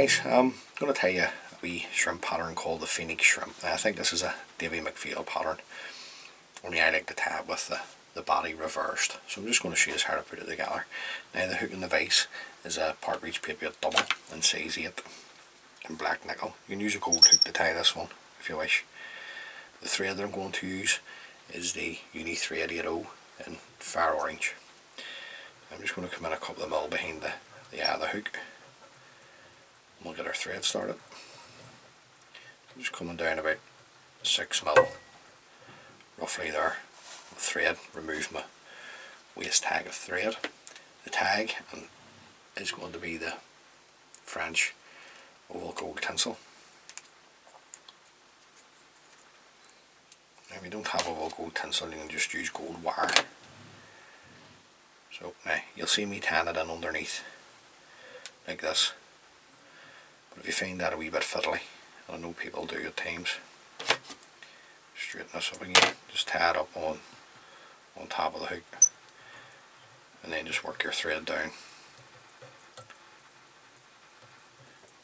guys, I'm going to tell you a wee shrimp pattern called the Phoenix shrimp. Now, I think this is a Davy McPhail pattern, only I like to tie it with the body reversed. So I'm just going to show you how to put it together. Now the hook and the vise is a partridge paper double in size 8 in black nickel. You can use a gold hook to tie this one if you wish. The thread that I'm going to use is the Uni Thread 80 in fire orange. I'm just going to come in a couple of mil behind the eye of the hook. We'll get our thread started. I'm just coming down about 6 mil, roughly there. The thread, remove my waist tag of thread. The tag is going to be the French oval gold tinsel. Now, if you don't have oval gold tinsel, you can just use gold wire. So now you'll see me tying it in underneath like this. But if you find that a wee bit fiddly, and I know people do at times, straighten this up again, just tie it up on top of the hook, and then just work your thread down.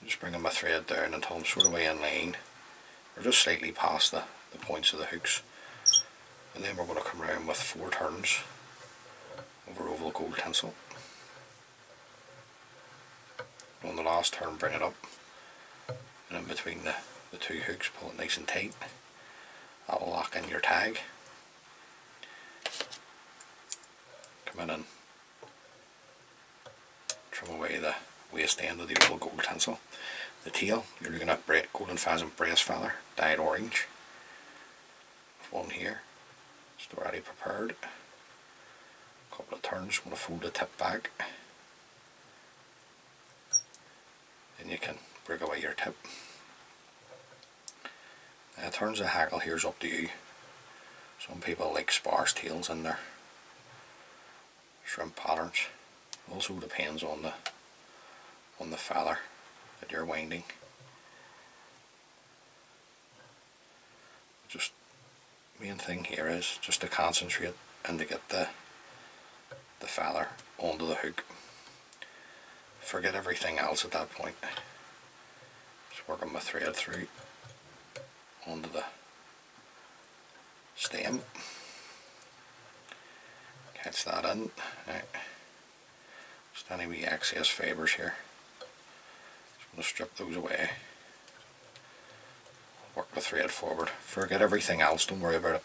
Just bringing my thread down until I'm sort of way in line, or just slightly past the points of the hooks, and then we're going to come around with 4 turns over oval gold tinsel. On the last turn, bring it up, and in between the 2 hooks, pull it nice and tight. That will lock in your tag. Come in and trim away the waist end of the oval gold tinsel. The tail, you're looking at golden pheasant breast feather, dyed orange. One here, it's already prepared. A couple of turns, I'm going to fold the tip back. Then you can break away your tip. Turns of hackle here is up to you. Some people like sparse tails in their shrimp patterns. It also depends on the feather that you're winding. Just main thing here is just to concentrate and to get the feather onto the hook. Forget everything else at that point. Just working my thread through onto the stem. Catch that in. Right. Just any wee excess fibres here. Just going to strip those away. Work the thread forward. Forget everything else, don't worry about it.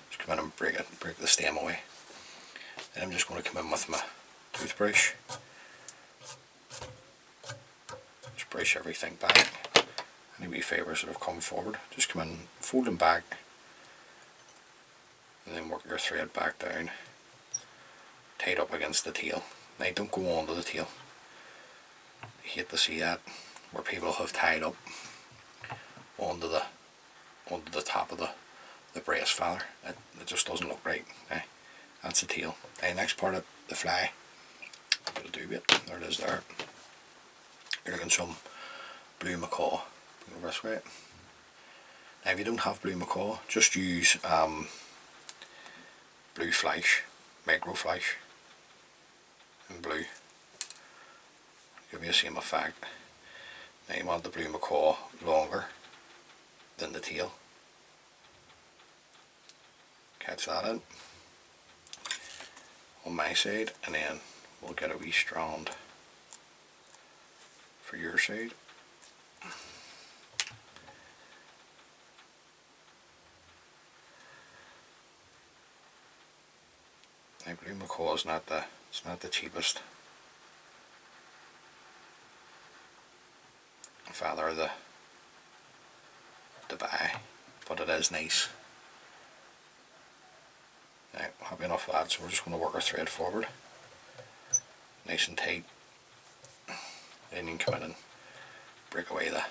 Just come in and break the stem away. Then I'm just going to come in with my toothbrush. Just brush everything back. Any wee fibres that have come forward, just come in, fold them back, and then work your thread back down, tied up against the tail. Now don't go onto the tail. I hate to see that, where people have tied up onto the top of the breast feather. It just doesn't look right. Now, that's the tail. Now, next part of the fly, I'm going to do it. There it is there. You're looking some blue macaw. Over this way. Now if you don't have blue macaw, just use blue flash, micro flash in blue. Give you the same effect. Now you want the blue macaw longer than the tail. Catch that in on my side, and then we'll get a wee strand for your side. Now, blue macaw is not the cheapest feather to buy, but it is nice. Now, happy enough of that, so we're just going to work our thread forward, nice and tight. Then you can come in and break away the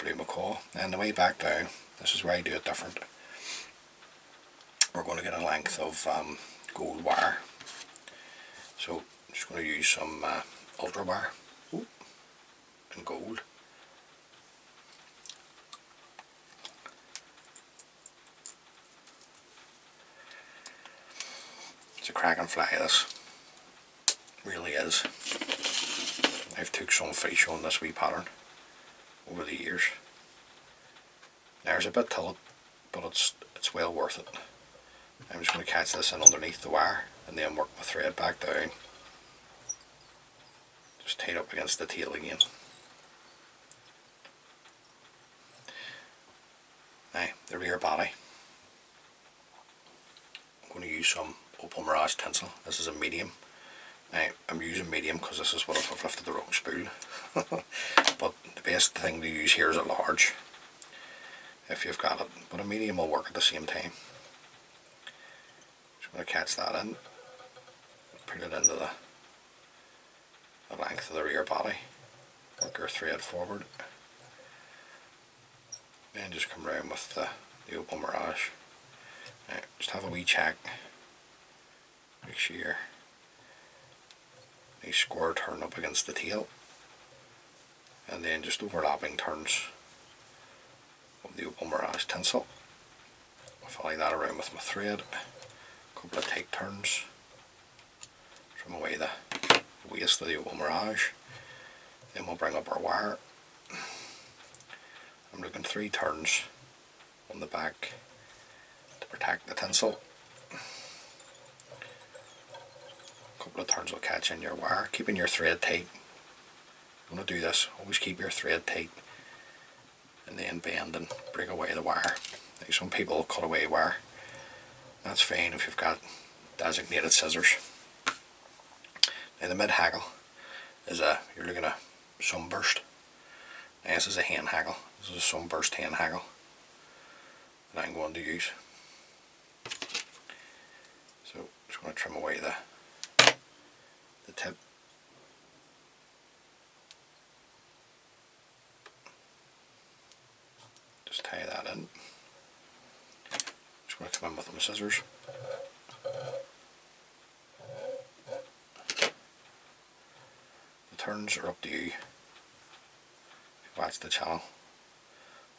blue macaw. And the way back down, this is where I do it different. We're going to get a length of gold wire. So I'm just going to use some ultra wire in gold. It's a cracking fly, this really is. I've took some fish on this wee pattern over the years. There's a bit tilted, but it's well worth it. I'm just going to catch this in underneath the wire and then work my thread back down. Just tie it up against the tail again. Now, the rear body. I'm going to use some Opal Mirage tinsel. This is a medium. Now, I'm using medium because this is what I've lifted the wrong spool. But the best thing to use here is a large, if you've got it. But a medium will work at the same time. Just going to catch that in. Put it into the length of the rear body. Work your thread forward. Then just come around with the Opal Mirage. Now, just have a wee check. Make sure a square turn up against the tail, and then just overlapping turns of the Opal Mirage tinsel. Follow that around with my thread. A couple of tight turns. Trim away the waist of the Opal Mirage. Then we'll bring up our wire. I'm looking 3 turns on the back to protect the tinsel. A couple of turns will catch in your wire, keeping your thread tight. You want to do this, always keep your thread tight and then bend and break away the wire. Like some people will cut away wire. That's fine if you've got designated scissors. Now the mid hackle is you're looking at Sunbrust. Now this is a hen hackle. This is a Sunbrust hen hackle that I'm going to use. So just going to trim away the tip. Just tie that in. Just going to come in with my scissors. The turns are up to you. If you watch the channel,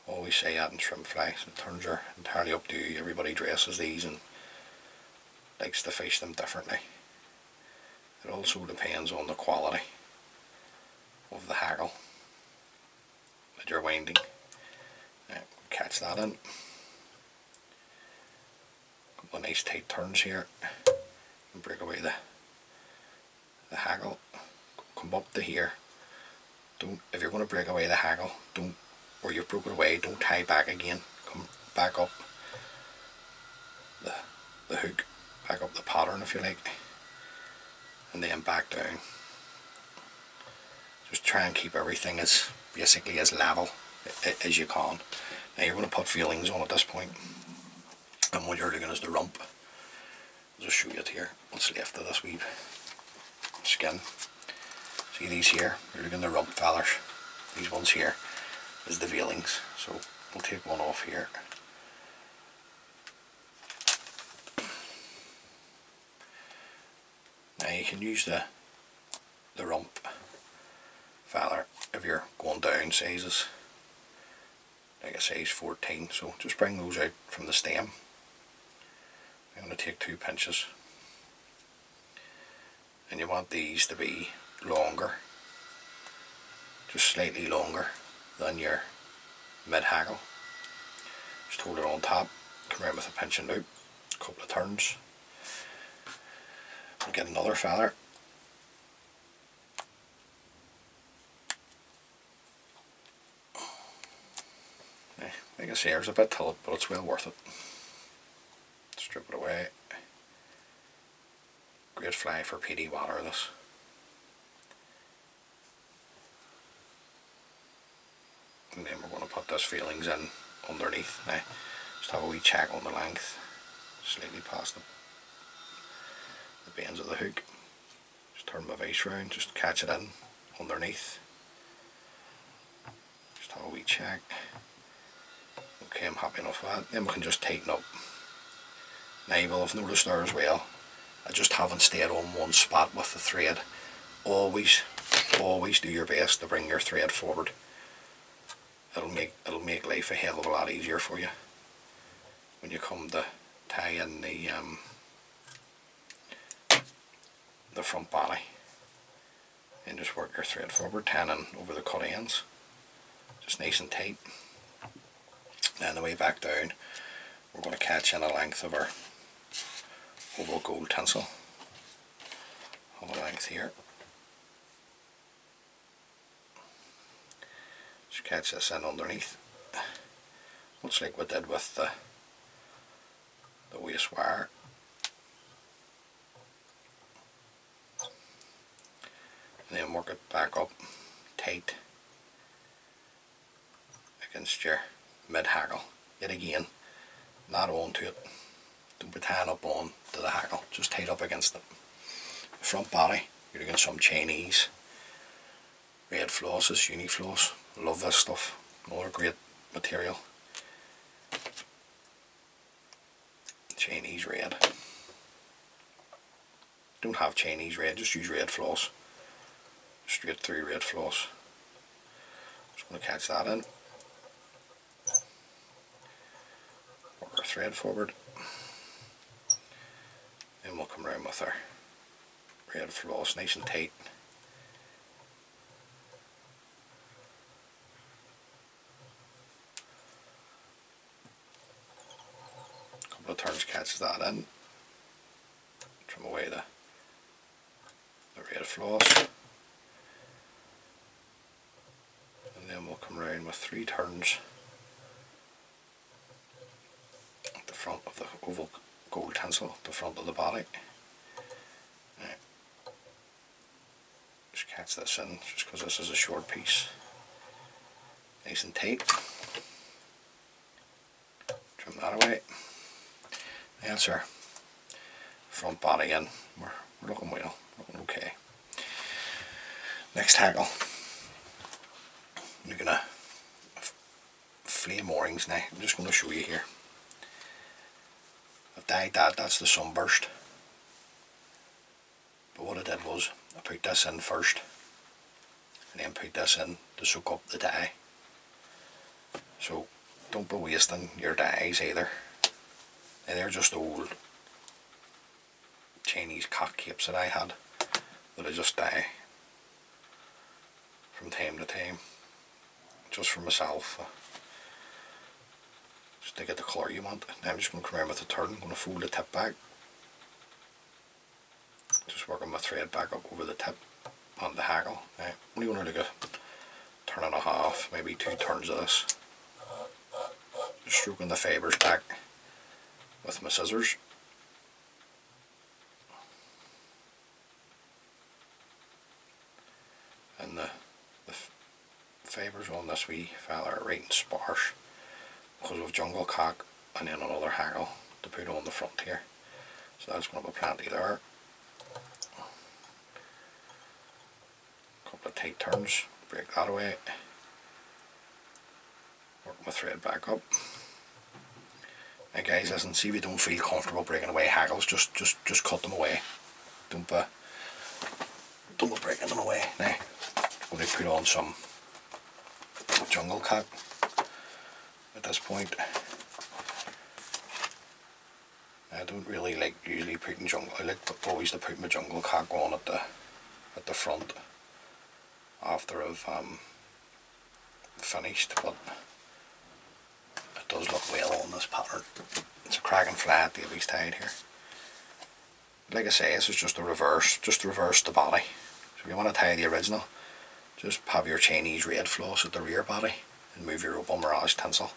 I always say that in shrimp fry. So the turns are entirely up to you. Everybody dresses these and likes to fish them differently. It also depends on the quality of the hackle that you're winding. Now, catch that in. A couple of nice tight turns here. And break away the hackle. Come up to here. If you're going to break away the hackle, or you've broke it away, don't tie back again. Come back up the hook, back up the pattern if you like, and then back down. Just try and keep everything basically as level as you can. Now you're going to put feelings on at this point, and what you're looking is the rump. I'll just show you it here. What's left of this wee skin. See these here? You're looking at the rump feathers. These ones here is the veilings. So we'll take one off here. Now you can use the rump feather if you're going down sizes, like a size 14. So just bring those out from the stem. I'm going to take 2 pinches, and you want these to be longer, just slightly longer than your mid hackle. Just hold it on top, come around with a pinch and loop, a couple of turns, and get another feather. Like I say, there's a bit tilted, but it's well worth it. Strip it away. Great fly for PD water, this. And then we're going to put those feelings in underneath. Now, just have a wee check on the length, slightly past the bends of the hook. Just turn my vise round, just catch it in underneath. Just have a wee check. Okay, I'm happy enough with that. Then we can just tighten up. Now you will have noticed there as well, I just haven't stayed on one spot with the thread. Always do your best to bring your thread forward. It'll make life a hell of a lot easier for you when you come to tie in the front body. and just work your thread forward, tanning over the cut ends, just nice and tight. Then the way back down, we're going to catch in a length of our Opal gold tinsel, on the length here. Just catch this in underneath, much like we did with the waist wire. And then work it back up tight against your mid hackle. Yet again, not onto it. Don't be tying up on to the hackle, just tight up against it. The front body, you're doing some Chinese red flosses, uni floss. Love this stuff, another great material. Chinese red. Don't have Chinese red, just use red floss. Straight through red floss. Just going to catch that in. Work our thread forward. Then we'll come around with our red floss nice and tight. A couple of turns catches that in. Trim away the red floss. And then we'll come around with 3 turns at the front of the oval gold tinsel, the front of the body. Right. Just catch this in, just because this is a short piece. Nice and tight. Trim that away. That's our front body in. We're looking well, looking okay. Next hackle. You're gonna flame moorings now. I'm just going to show you here. I've dyed that, that's the Sunburst. But what I did was, I put this in first, and then put this in to soak up the dye. So, don't be wasting your dyes either. And they're just old Chinese cock capes that I had, that I just dye from time to time, just for myself, just to get the colour you want. Now I'm just going to come around with the turn. I'm going to fold the tip back, just working my thread back up over the tip on the hackle. Now I'm only going to do a turn and a half, maybe 2 turns of this, just stroking the fibres back with my scissors. And the fibres on this wee fella are right and sparse, because we've jungle cock and then another hackle to put on the front here. So that's going to be plenty there. Couple of tight turns, break that away. Work my thread back up. Now guys, listen, see if you don't feel comfortable breaking away hackles, just cut them away. Don't be breaking them away. Now, I'm going to put on some jungle cock at this point. I don't really like usually putting jungle. I like always to put my jungle cock on at the front after I've finished, but it does look well on this pattern. It's a cracking flat Davy's tied here. Like I say, this is just a reverse, just reverse the body. So if you want to tie the original, just have your Chinese red floss at the rear body and move your Opal Mirage tinsel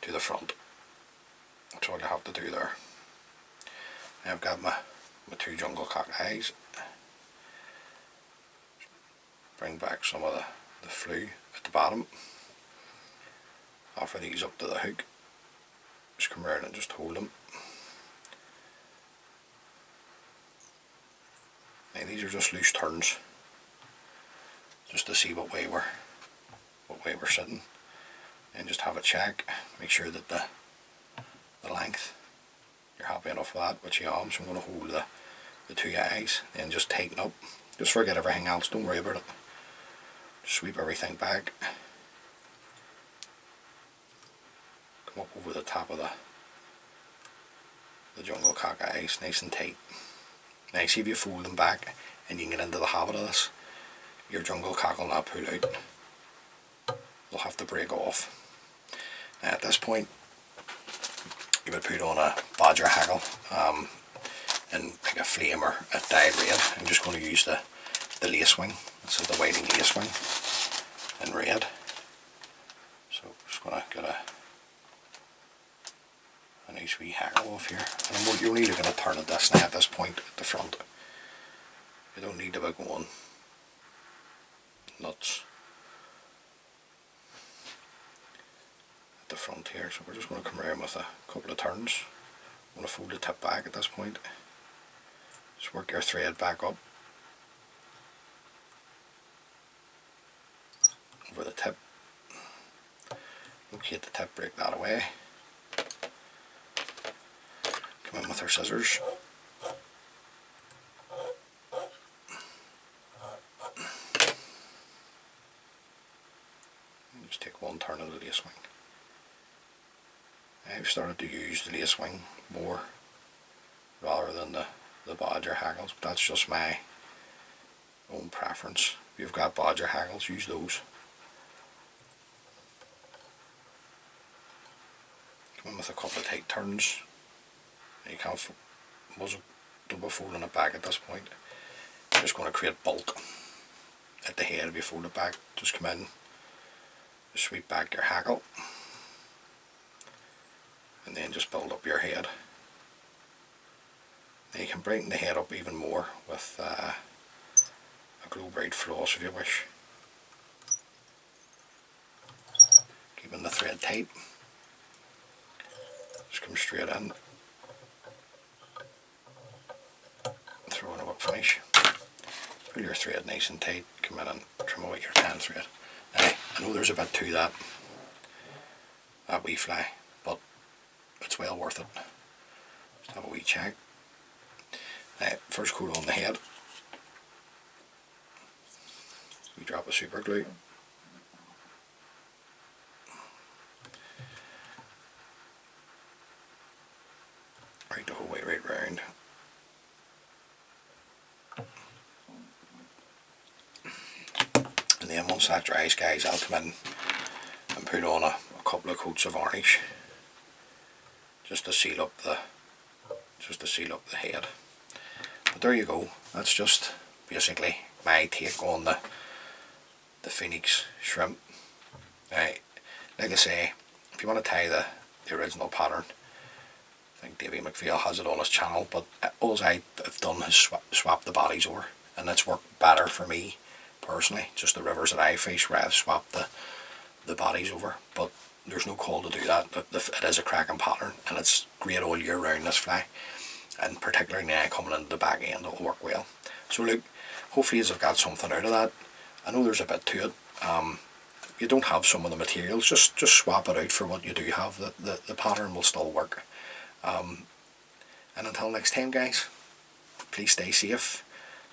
to the front. That's all you have to do there. Now I've got my 2 jungle cock eyes. Bring back some of the flue at the bottom. Offer these up to the hook. Just come around and just hold them. Now these are just loose turns, just to see what way we're sitting, and just have a check. Make sure that the length, you're happy enough with that with your arms. So I'm going to hold the 2 eyes, then just tighten up. Just forget everything else. Don't worry about it. Just sweep everything back. Come up over the top of the jungle cock eyes, nice and tight. Now see if you fold them back and you can get into the habit of this. your jungle cackle not pull out, you'll have to break off. Now at this point, you would put on a badger hackle in like a flame or a dyed red. I'm just going to use the lace wing. This is the whiting lace wing in red. So I'm just going to get a nice wee hackle off here. And you're only looking to turn it this now at this point at the front. You don't need to be going nuts at the front here. So we're just going to come around with a couple of turns. I'm going to fold the tip back at this point. Just work your thread back up over the tip. Locate the tip, break that away. Come in with our scissors. And just take one turn of the lace wing. I've started to use the lace wing more rather than the badger hackles, but that's just my own preference. If you've got badger hackles, use those. Come in with a couple of tight turns. You can't muzzle, don't be folding it back at this point. You're just going to create bulk at the head if you fold it back. Just come in, just sweep back your hackle, and then just build up your head. Now you can brighten the head up even more with a glow bright floss if you wish. Keeping the thread tight. Just come straight in. Throw in a whip finish. Pull your thread nice and tight. Come in and trim away your tan thread. Now, I know there's a bit to that wee fly, but it's well worth it. Just have a wee check. Now, first coat on the head. We drop a super glue. Right the whole way right round. And then once that dries, guys, I'll come in and put on a couple of coats of varnish just to seal up the head. But there you go. That's just basically my take on the Phoenix shrimp. Now, like I say, if you want to tie the original pattern, I think Davey McPhail has it on his channel, but all I've done is swap the bodies over, and it's worked better for me personally. Just the rivers that I fish where I've swapped the bodies over, but there's no call to do that. It is a cracking pattern, and it's great all year round, this fly, and particularly now coming into the back end, it'll work well. So look, hopefully you've got something out of that. I know there's a bit to it. You don't have some of the materials, just swap it out for what you do have. The pattern will still work. And until next time, guys, please stay safe,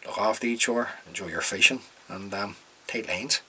look after each other, enjoy your fishing, and tight lines.